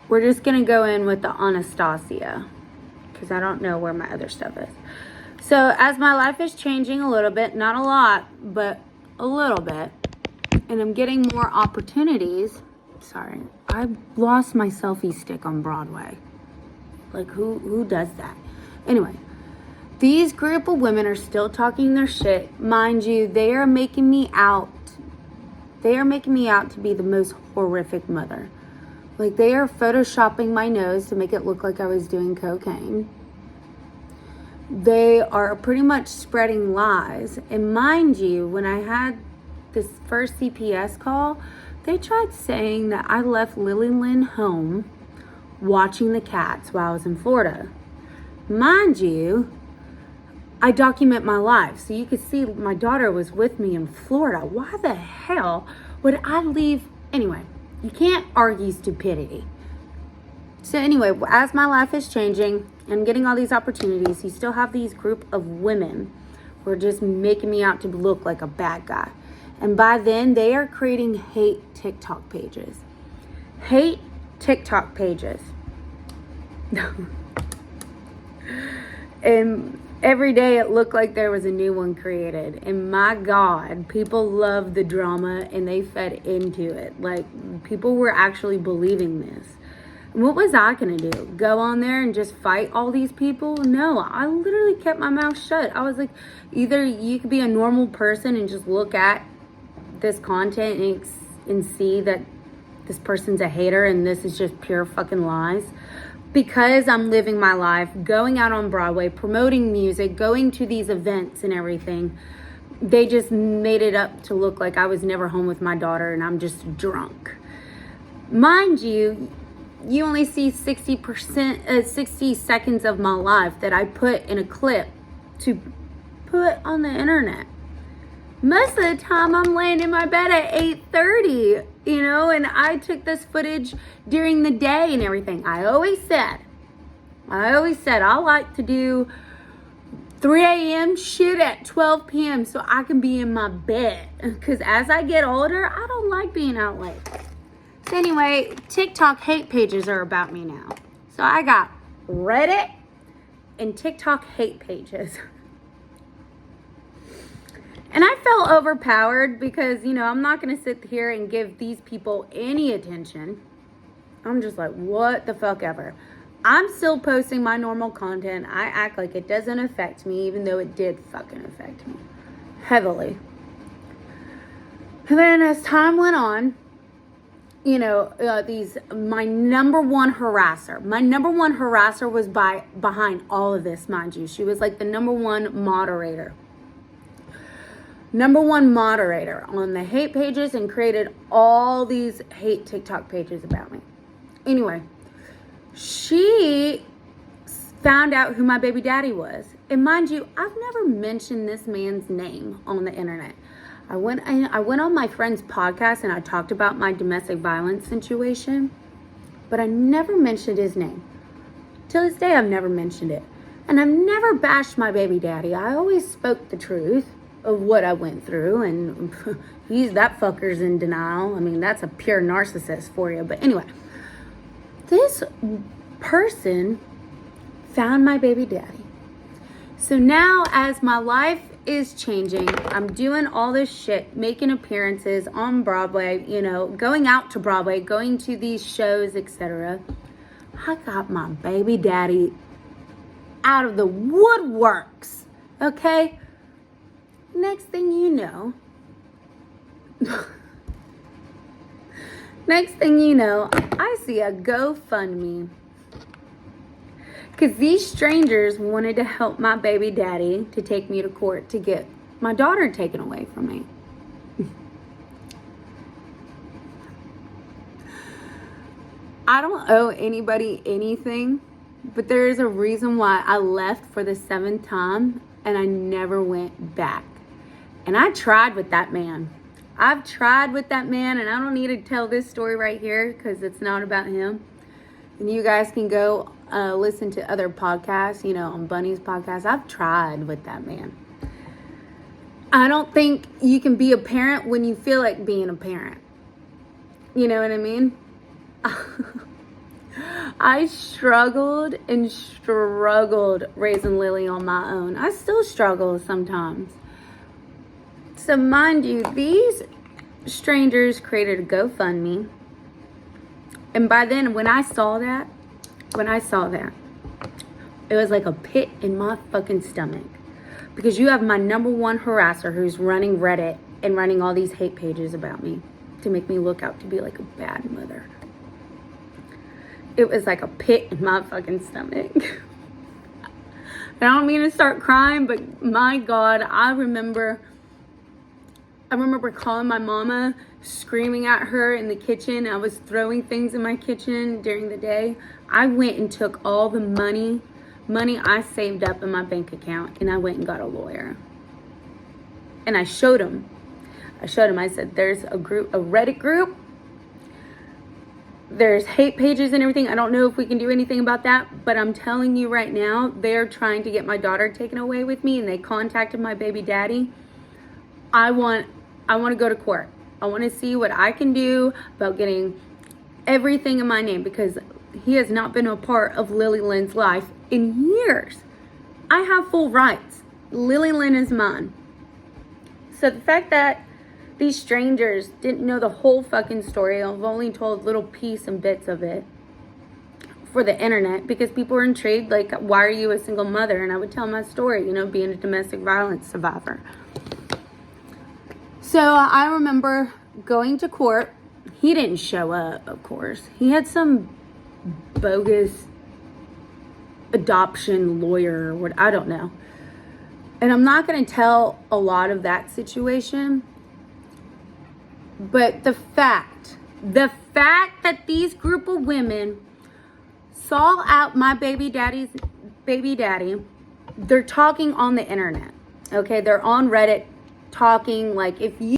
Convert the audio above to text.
we're just going to go in with the Anastasia, because I don't know where my other stuff is. So as my life is changing a little bit, not a lot, but a little bit, and I'm getting more opportunities. Sorry, I lost my selfie stick on Broadway. Like, who does that? Anyway, these group of women are still talking their shit. Mind you, they are making me out to be the most horrific mother. Like, they are photoshopping my nose to make it look like I was doing cocaine. They are pretty much spreading lies. And mind you, when I had this first CPS call, they tried saying that I left Lily Lynn home watching the cats while I was in Florida. Mind you, I document my life. So you could see my daughter was with me in Florida. Why the hell would I leave? Anyway, you can't argue stupidity. So anyway, as my life is changing, I'm getting all these opportunities. You still have these group of women who are just making me out to look like a bad guy. And by then, they are creating hate TikTok pages. Hate TikTok pages. And every day it looked like there was a new one created. And my God, people love the drama and they fed into it. Like, people were actually believing this. What was I going to do? Go on there and just fight all these people? No, I literally kept my mouth shut. I was like, either you could be a normal person and just look at this content and see that this person's a hater and this is just pure fucking lies. Because I'm living my life, going out on Broadway, promoting music, going to these events and everything, they just made it up to look like I was never home with my daughter and I'm just drunk. Mind you, you only see 60 seconds of my life that I put in a clip to put on the internet. Most of the time I'm laying in my bed at 8:30, and I took this footage during the day and everything. I always said I like to do 3 a.m. shit at 12 p.m. so I can be in my bed. Because as I get older, I don't like being out late. So anyway, TikTok hate pages are about me now. So I got Reddit and TikTok hate pages. And I felt overpowered because, I'm not going to sit here and give these people any attention. I'm just like, what the fuck ever. I'm still posting my normal content. I act like it doesn't affect me, even though it did fucking affect me heavily. And then as time went on, my number one harasser was behind all of this, mind you. She was like the number one moderator on the hate pages and created all these hate TikTok pages about me. Anyway, she found out who my baby daddy was. And mind you, I've never mentioned this man's name on the internet. I went on my friend's podcast and I talked about my domestic violence situation, but I never mentioned his name. Till this day, I've never mentioned it. And I've never bashed my baby daddy. I always spoke the truth of what I went through, and that fucker's in denial. I mean, that's a pure narcissist for you. But anyway, this person found my baby daddy. So now as my life is changing, I'm doing all this shit, making appearances on Broadway, going out to Broadway, going to these shows, etc. I got my baby daddy out of the woodworks, okay? Next thing you know, I see a GoFundMe. Because these strangers wanted to help my baby daddy to take me to court to get my daughter taken away from me. I don't owe anybody anything, but there is a reason why I left for the 7th time and I never went back. And I tried with that man. I've tried with that man, and I don't need to tell this story right here because it's not about him. And you guys can go listen to other podcasts, on Bunny's podcast. I've tried with that man. I don't think you can be a parent when you feel like being a parent. You know what I mean? I struggled and struggled raising Lily on my own. I still struggle sometimes. So mind you, these strangers created a GoFundMe. And by then, when I saw that, it was like a pit in my fucking stomach. Because you have my number one harasser who's running Reddit and running all these hate pages about me to make me look out to be like a bad mother. It was like a pit in my fucking stomach. I don't mean to start crying, but my God, I remember calling my mama, screaming at her in the kitchen. I was throwing things in my kitchen during the day. I went and took all the money I saved up in my bank account, and I went and got a lawyer. And I showed him. I said, there's a Reddit group. There's hate pages and everything. I don't know if we can do anything about that, but I'm telling you right now, they're trying to get my daughter taken away with me, and they contacted my baby daddy. I want to go to court. I want to see what I can do about getting everything in my name, because he has not been a part of Lily Lynn's life in years. I have full rights. Lily Lynn is mine. So the fact that these strangers didn't know the whole fucking story, I've only told little piece and bits of it for the internet, because people were intrigued, like, why are you a single mother? And I would tell my story, being a domestic violence survivor. So I remember going to court. He didn't show up, of course. He had some bogus adoption lawyer or what, I don't know. And I'm not going to tell a lot of that situation. But the fact that these group of women saw out my baby daddy, they're talking on the internet. Okay, they're on Reddit talking like, if you